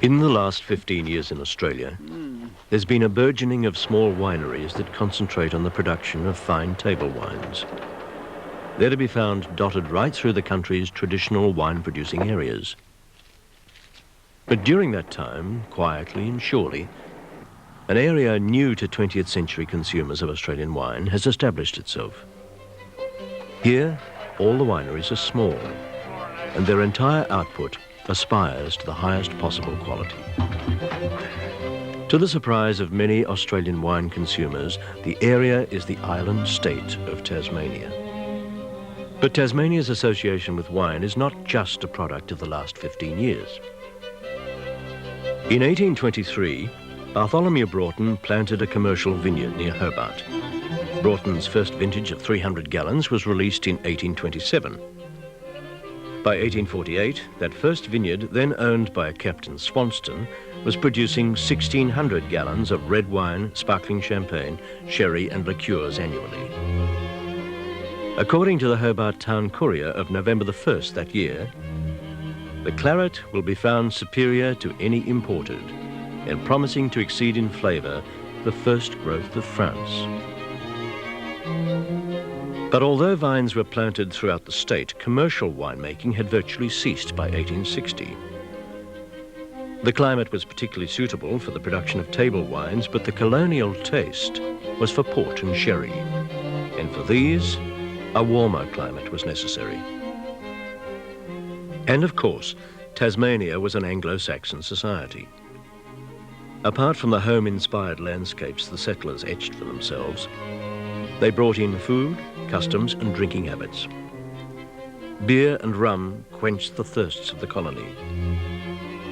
In the last 15 years in Australia, there's been a burgeoning of small wineries that concentrate on the production of fine table wines. They're to be found dotted right through the country's traditional wine-producing areas. But during that time, quietly and surely, an area new to 20th century consumers of Australian wine has established itself. Here, all the wineries are small, and their entire output aspires to the highest possible quality. To the surprise of many Australian wine consumers, the area is the island state of Tasmania. But Tasmania's association with wine is not just a product of the last 15 years. In 1823, Bartholomew Broughton planted a commercial vineyard near Hobart. Broughton's first vintage of 300 gallons was released in 1827. By 1848, that first vineyard, then owned by Captain Swanston, was producing 1,600 gallons of red wine, sparkling champagne, sherry and liqueurs annually. According to the Hobart Town Courier of November the 1st that year, the claret will be found superior to any imported and promising to exceed in flavour the first growth of France. But although vines were planted throughout the state, commercial winemaking had virtually ceased by 1860. The climate was particularly suitable for the production of table wines, but the colonial taste was for port and sherry, and for these, a warmer climate was necessary. And of course, Tasmania was an Anglo-Saxon society. Apart from the home-inspired landscapes the settlers etched for themselves, they brought in food, customs and drinking habits. Beer and rum quenched the thirsts of the colony.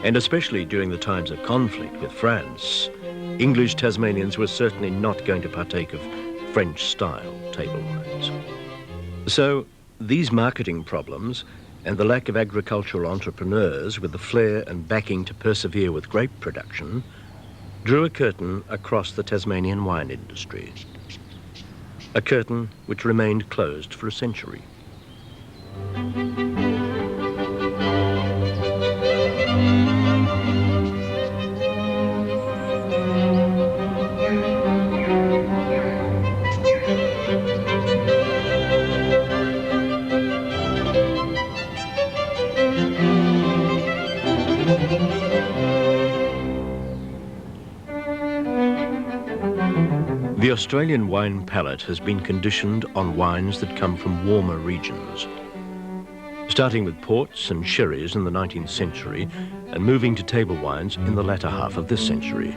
And especially during the times of conflict with France, English Tasmanians were certainly not going to partake of French-style table wines. So these marketing problems and the lack of agricultural entrepreneurs with the flair and backing to persevere with grape production drew a curtain across the Tasmanian wine industry. A curtain which remained closed for a century. The Australian wine palate has been conditioned on wines that come from warmer regions, starting with ports and sherries in the 19th century and moving to table wines in the latter half of this century.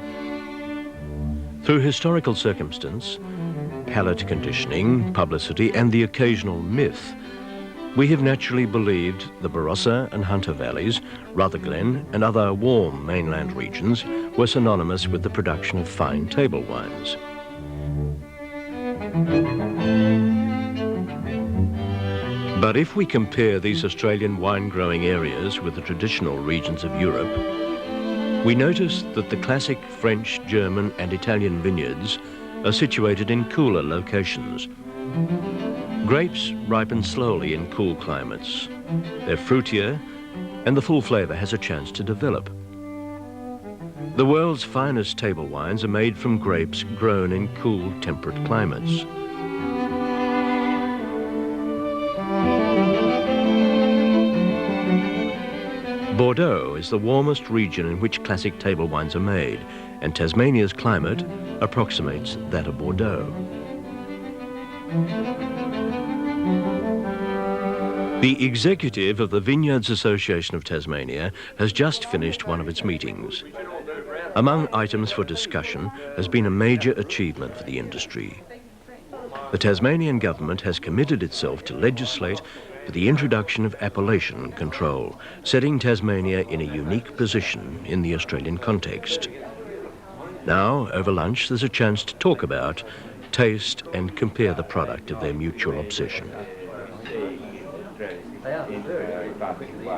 Through historical circumstance, palate conditioning, publicity and the occasional myth, we have naturally believed the Barossa and Hunter Valleys, Rutherglen and other warm mainland regions were synonymous with the production of fine table wines. But if we compare these Australian wine-growing areas with the traditional regions of Europe, we notice that the classic French, German and Italian vineyards are situated in cooler locations. Grapes ripen slowly in cool climates. They're fruitier and the full flavour has a chance to develop. The world's finest table wines are made from grapes grown in cool, temperate climates. Bordeaux is the warmest region in which classic table wines are made, and Tasmania's climate approximates that of Bordeaux. The executive of the Vineyards Association of Tasmania has just finished one of its meetings. Among items for discussion has been a major achievement for the industry. The Tasmanian government has committed itself to legislate for the introduction of appellation control, setting Tasmania in a unique position in the Australian context. Now, over lunch, there's a chance to talk about, taste and compare the product of their mutual obsession.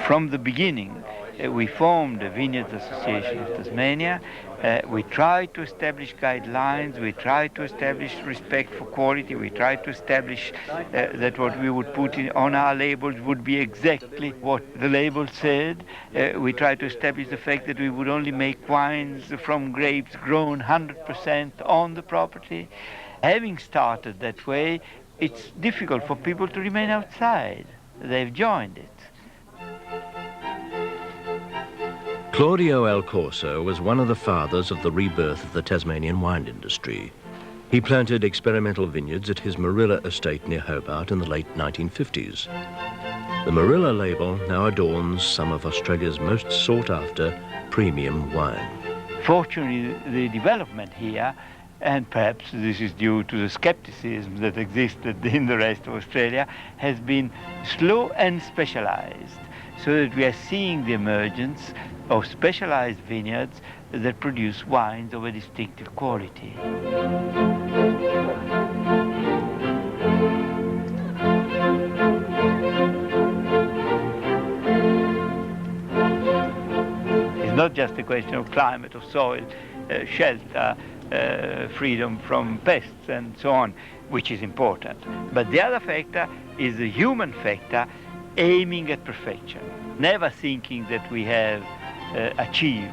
From the beginning, we formed the Vineyards Association of Tasmania. We tried to establish guidelines, we tried to establish respect for quality, we tried to establish that what we would put on our labels would be exactly what the label said. We tried to establish the fact that we would only make wines from grapes grown 100% on the property. Having started that way, it's difficult for people to remain outside. They've joined it. Claudio El Corso was one of the fathers of the rebirth of the Tasmanian wine industry. He planted experimental vineyards at his Marilla estate near Hobart in the late 1950s. The Marilla label now adorns some of Australia's most sought-after premium wine. Fortunately, the development here, and perhaps this is due to the skepticism that existed in the rest of Australia, has been slow and specialized, so that we are seeing the emergence of specialized vineyards that produce wines of a distinctive quality. It's not just a question of climate, of soil, shelter, freedom from pests and so on, which is important. But the other factor is the human factor, aiming at perfection, never thinking that we have achieved,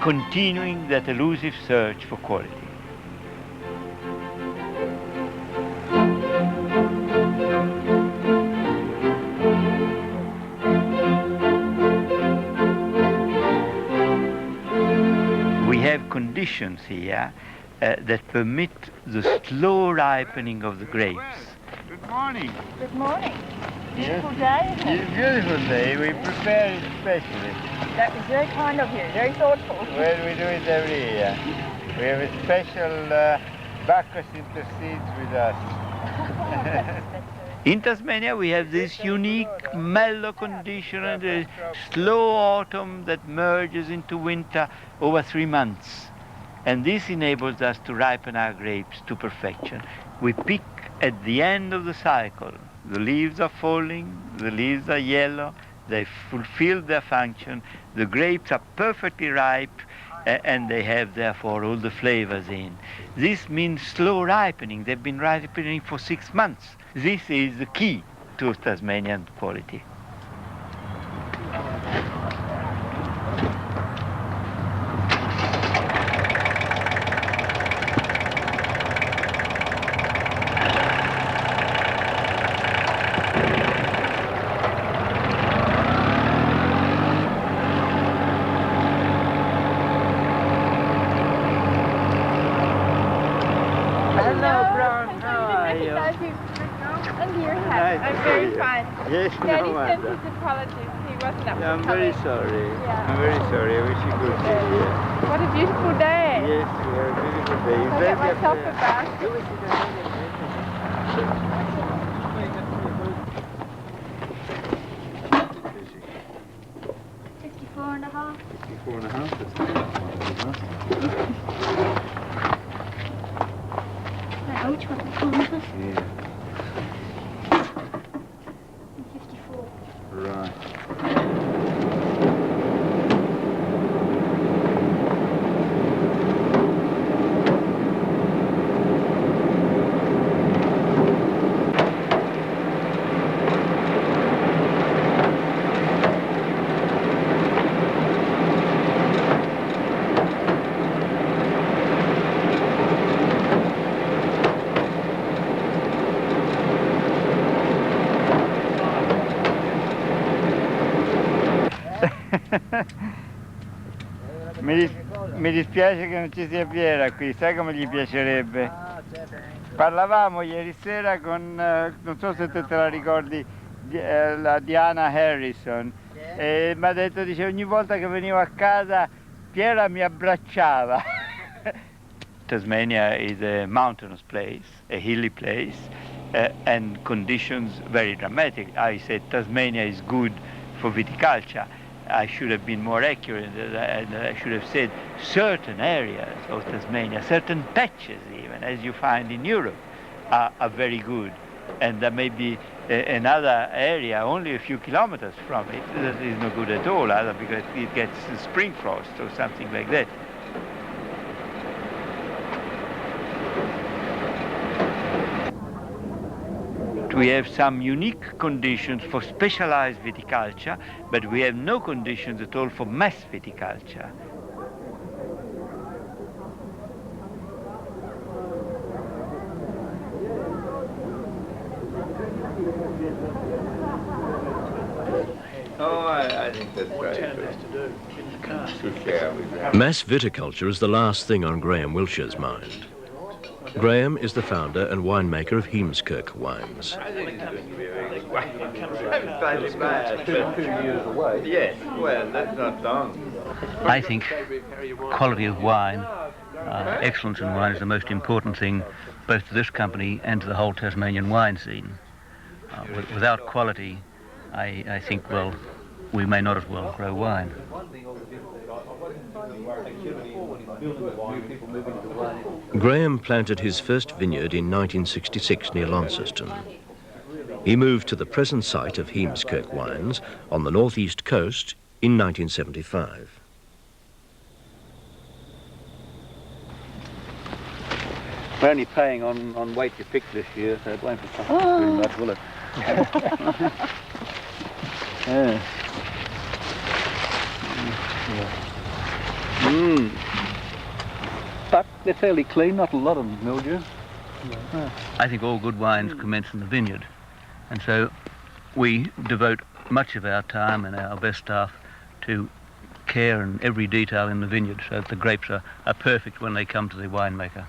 continuing that elusive search for quality. We have conditions here that permit the slow ripening of the grapes. Good morning. Good morning. Beautiful Yes. day, isn't it? It's a beautiful day. We prepare it specially. That was very kind of you, very thoughtful. Well, we do it every year. We have a special Bacchus intercedes with us. In Tasmania, we have this unique mellow condition and a slow autumn that merges into winter over 3 months. And this enables us to ripen our grapes to perfection. We pick at the end of the cycle. The leaves are falling, the leaves are yellow, they fulfill their function, the grapes are perfectly ripe, and they have therefore all the flavors in. This means slow ripening. They've been ripening for 6 months. This is the key to Tasmanian quality. Yes, Daddy no sent wonder. his apologies. He wasn't up I'm for very coming. sorry. Yeah. I'm very sorry. I wish you could be here. What a beautiful day. Yes, we have a beautiful day. I'll get myself a basket. 54 and a half. 54 and a half, that's not bad. I don't know which one. Yeah, 54. right. Mi dispiace che non ci sia Piera qui, sai come gli piacerebbe? Parlavamo ieri sera con, non so se te la ricordi, la Diana Harrison, e mi ha detto, dice, ogni volta che venivo a casa Piera mi abbracciava. Tasmania is a mountainous place, a hilly place, and conditions very dramatic. I said Tasmania is good for viticulture. I should have been more accurate, and I should have said certain areas of Tasmania, certain patches even, as you find in Europe, are very good and there may be another area only a few kilometers from it that is no good at all, either because it gets spring frost or something like that. We have some unique conditions for specialized viticulture, but we have no conditions at all for mass viticulture. Oh, I think that's great. To share with them. Mass viticulture is the last thing on Graham Wiltshire's mind. Graham is the founder and winemaker of Heemskirk Wines. I think it's going to be very slightly bad, but 2 years away. Yes, well, that's not long. I think quality of wine, excellence in wine is the most important thing both to this company and to the whole Tasmanian wine scene. Without quality, I think, well, we may not as well grow wine. Graham planted his first vineyard in 1966 near Launceston. He moved to the present site of Heemskirk Wines on the northeast coast in 1975. We're only paying on weight you pick this year, so it won't be very much, will it? Yeah. But they're fairly clean, not a lot of mildew. I think all good wines commence in the vineyard, and so we devote much of our time and our best staff to care in every detail in the vineyard so that the grapes are perfect when they come to the winemaker.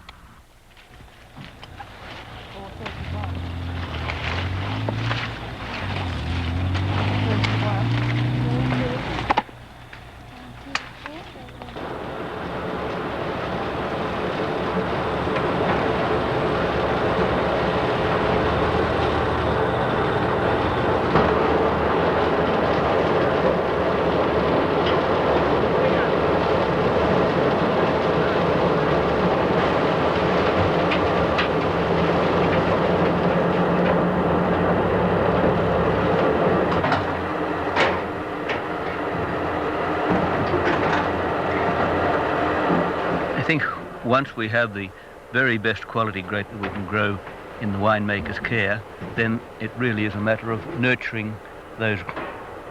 I think once we have the very best quality grape that we can grow in the winemaker's care, then it really is a matter of nurturing those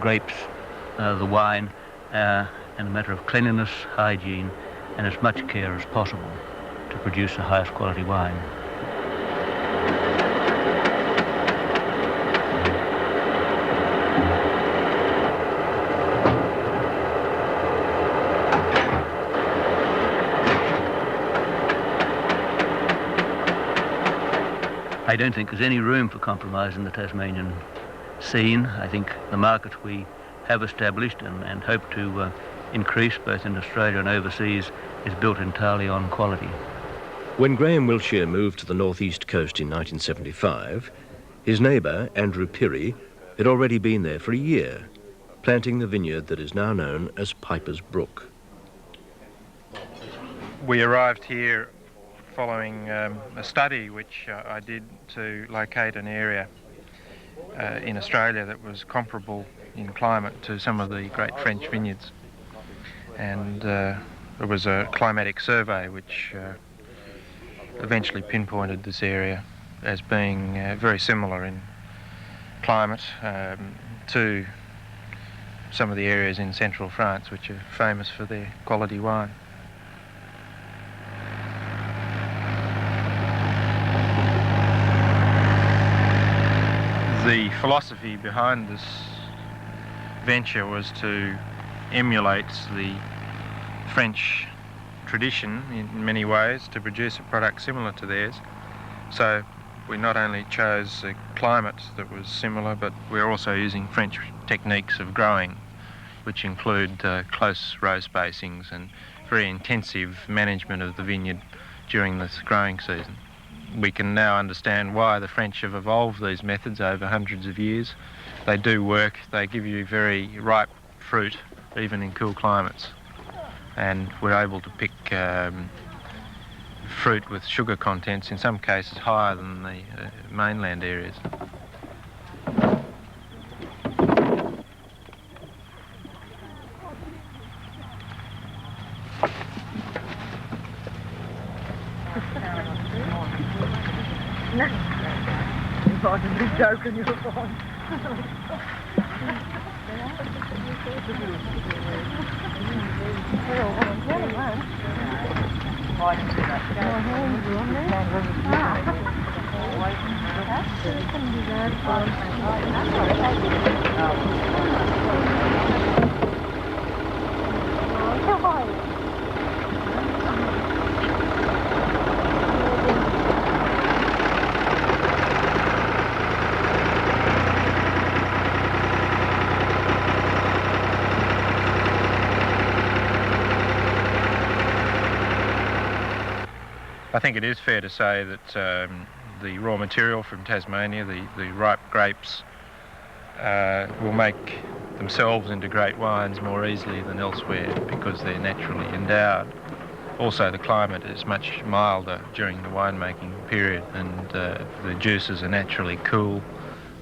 grapes, the wine, and a matter of cleanliness, hygiene, and as much care as possible to produce the highest quality wine. I don't think there's any room for compromise in the Tasmanian scene. I think the market we have established and hope to increase both in Australia and overseas is built entirely on quality. When Graham Wiltshire moved to the northeast coast in 1975, his neighbour, Andrew Pirrie, had already been there for a year, planting the vineyard that is now known as Piper's Brook. We arrived here following a study which I did to locate an area in Australia that was comparable in climate to some of the great French vineyards. And there was a climatic survey which eventually pinpointed this area as being very similar in climate to some of the areas in central France which are famous for their quality wine. The philosophy behind this venture was to emulate the French tradition in many ways to produce a product similar to theirs. So we not only chose a climate that was similar, but we're also using French techniques of growing, which include close row spacings and very intensive management of the vineyard during this growing season. We can now understand why the French have evolved these methods over hundreds of years. They do work, they give you very ripe fruit, even in cool climates. And we're able to pick fruit with sugar contents, in some cases higher than the mainland areas. I think it is fair to say that the raw material from Tasmania, the ripe grapes, will make themselves into great wines more easily than elsewhere because they're naturally endowed. Also, the climate is much milder during the winemaking period, and the juices are naturally cool.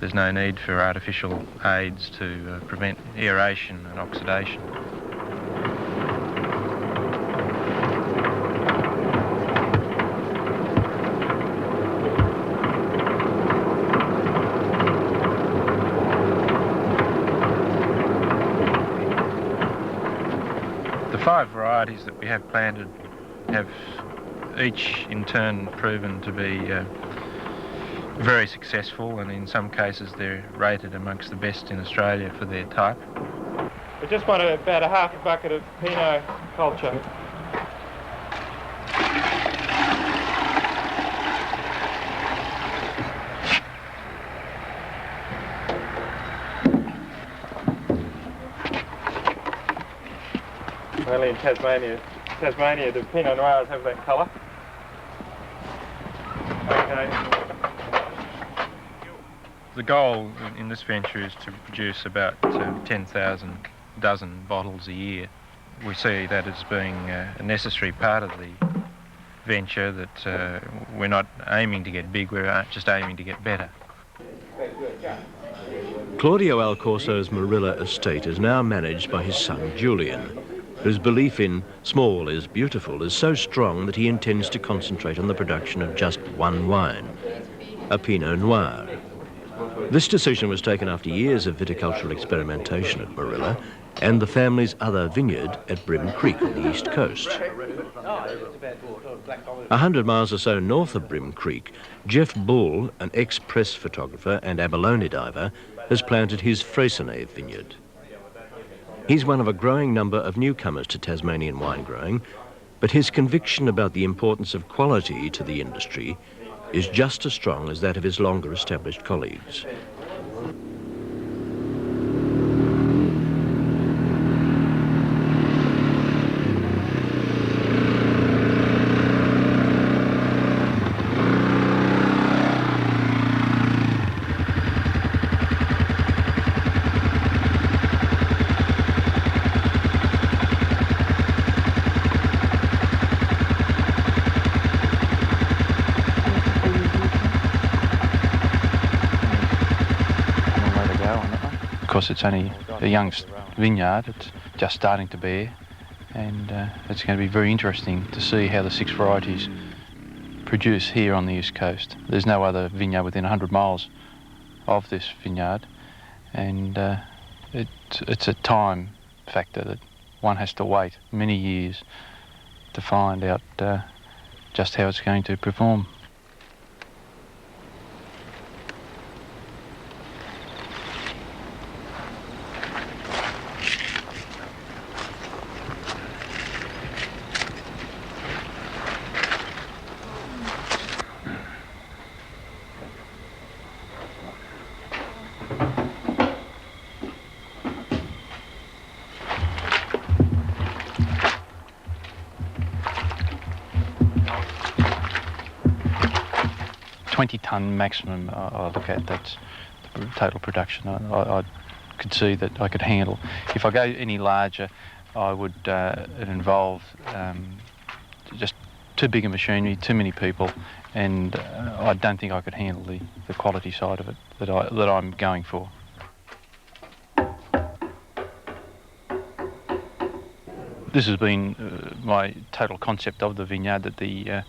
There's no need for artificial aids to prevent aeration and oxidation. The 5 varieties that we have planted have each in turn proven to be very successful, and in some cases they're rated amongst the best in Australia for their type. We just want about a half a bucket of Pinot culture. Only in Tasmania do Pinot Noirs have that colour. Okay. The goal in this venture is to produce about 10,000 dozen bottles a year. We see that as being a necessary part of the venture, that we're not aiming to get big, we're just aiming to get better. Claudio Alcorso's Marilla estate is now managed by his son Julian, whose belief in small is beautiful is so strong that he intends to concentrate on the production of just one wine, a Pinot Noir. This decision was taken after years of viticultural experimentation at Marilla and the family's other vineyard at Brim Creek on the east coast. 100 miles or so north of Brim Creek, Jeff Bull, an ex-press photographer and abalone diver, has planted his Freycinet vineyard. He's one of a growing number of newcomers to Tasmanian wine growing, but his conviction about the importance of quality to the industry is just as strong as that of his longer established colleagues. Because it's only a young vineyard, it's just starting to bear, and it's going to be very interesting to see how the 6 varieties produce here on the east coast. There's no other vineyard within 100 miles of this vineyard, and it's a time factor that one has to wait many years to find out just how it's going to perform. $20-ton maximum I look at, that's the total production I could see that I could handle. If I go any larger, I would it involve just too big a machinery, too many people, and I don't think I could handle the quality side of it that I'm going for. This has been my total concept of the vineyard, that the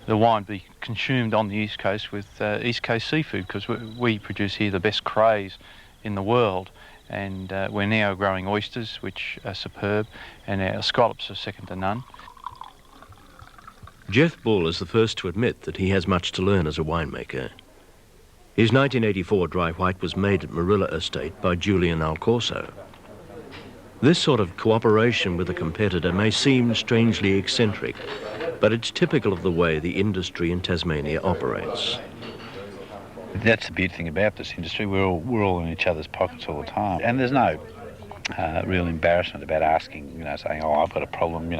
wine be consumed on the East Coast with East Coast seafood, because we produce here the best crays in the world, and we're now growing oysters, which are superb, and our scallops are second to none. Jeff Bull is the first to admit that he has much to learn as a winemaker. His 1984 dry white was made at Marilla Estate by Julian Alcorso. This sort of cooperation with a competitor may seem strangely eccentric, but it's typical of the way the industry in Tasmania operates. That's the beautiful thing about this industry. We're all in each other's pockets all the time, and there's no real embarrassment about asking, saying, oh, I've got a problem,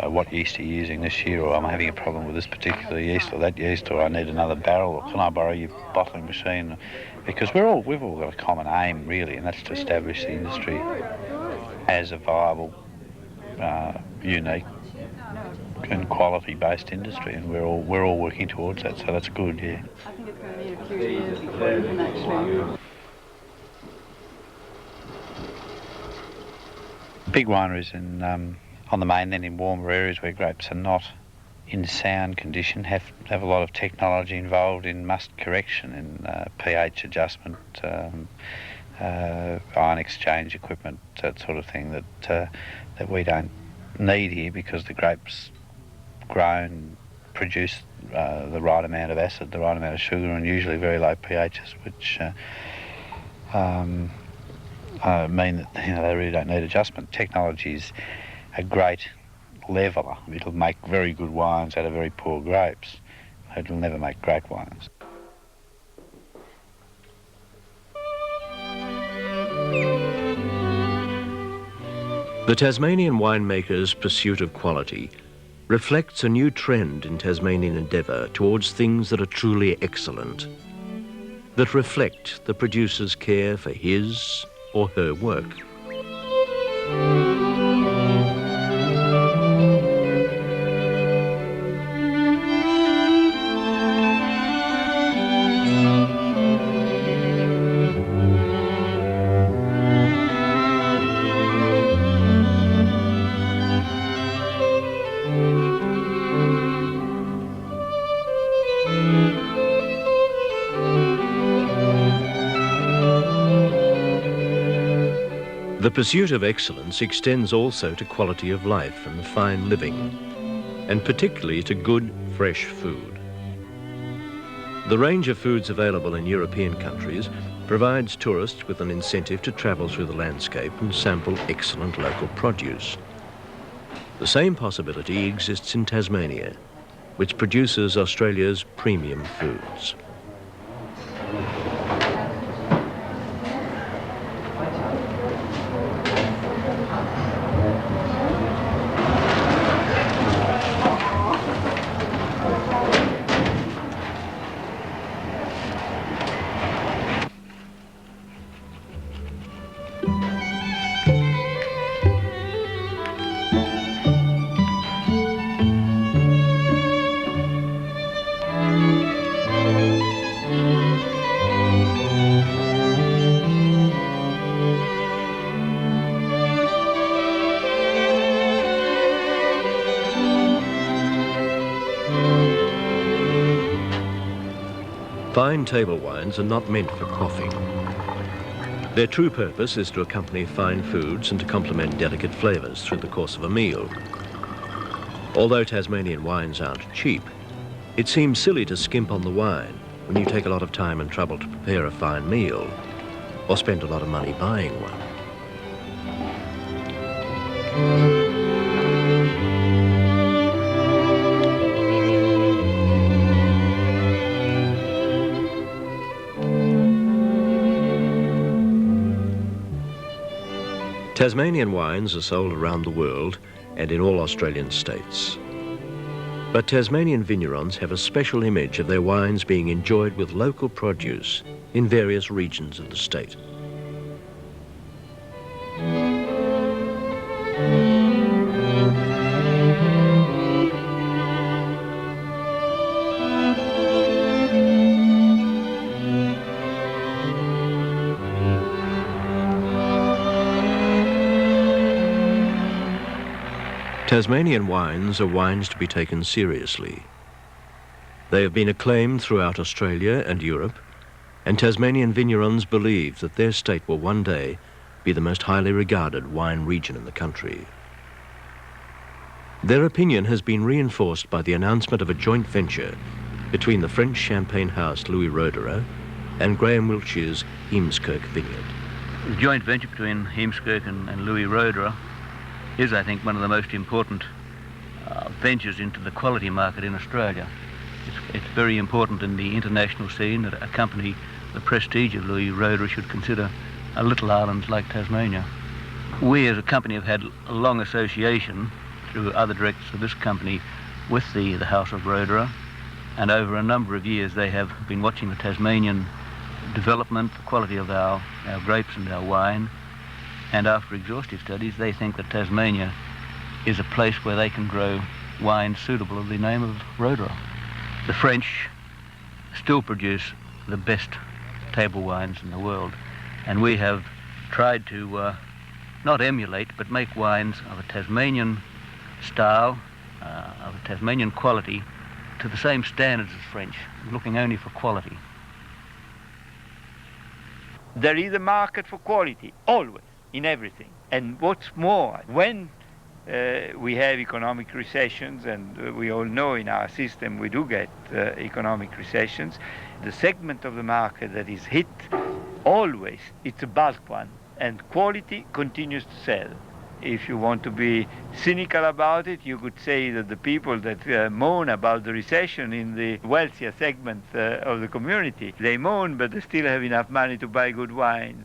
what yeast are you using this year, or I'm having a problem with this particular yeast or that yeast, or I need another barrel, or can I borrow your bottling machine? Because we've all got a common aim, really, and that's to establish the industry as a viable, unique and quality-based industry, and we're all working towards that, so that's good, yeah. I think it's going to need a few years before you can actually... Big wineries on the mainland in warmer areas where grapes are not in sound condition have a lot of technology involved in must correction and pH adjustment, ion exchange equipment, that sort of thing that we don't need here, because the grapes grown produce the right amount of acid, the right amount of sugar, and usually very low pHs, which mean that they really don't need adjustment. Technology's a great leveller. It'll make very good wines out of very poor grapes. It'll never make great wines. The Tasmanian winemaker's pursuit of quality reflects a new trend in Tasmanian endeavour towards things that are truly excellent, that reflect the producer's care for his or her work. The pursuit of excellence extends also to quality of life and fine living, and particularly to good, fresh food. The range of foods available in European countries provides tourists with an incentive to travel through the landscape and sample excellent local produce. The same possibility exists in Tasmania, which produces Australia's premium foods. Fine table wines are not meant for quaffing. Their true purpose is to accompany fine foods and to complement delicate flavours through the course of a meal. Although Tasmanian wines aren't cheap, it seems silly to skimp on the wine when you take a lot of time and trouble to prepare a fine meal or spend a lot of money buying one. Tasmanian wines are sold around the world and in all Australian states. But Tasmanian vignerons have a special image of their wines being enjoyed with local produce in various regions of the state. Tasmanian wines are wines to be taken seriously. They have been acclaimed throughout Australia and Europe, and Tasmanian vignerons believe that their state will one day be the most highly regarded wine region in the country. Their opinion has been reinforced by the announcement of a joint venture between the French champagne house Louis Roederer and Graham Wiltshire's Heemskirk vineyard. The joint venture between Heemskirk and Louis Roederer is, I think, one of the most important ventures into the quality market in Australia. It's very important in the international scene that a company the prestige of Louis Roederer should consider a little island like Tasmania. We as a company have had a long association through other directors of this company with the House of Roederer, and over a number of years they have been watching the Tasmanian development, the quality of our grapes and our wine, and after exhaustive studies they think that Tasmania is a place where they can grow wine suitable of the name of Roederer. The French still produce the best table wines in the world, and we have tried to not emulate but make wines of a Tasmanian style, of a Tasmanian quality, to the same standards as French, looking only for quality. There is a market for quality, always, in everything. And what's more, when we have economic recessions, and we all know in our system we do get economic recessions, the segment of the market that is hit, always, it's a bulk one, and quality continues to sell. If you want to be cynical about it, you could say that the people that moan about the recession in the wealthier segment of the community, they moan, but they still have enough money to buy good wine.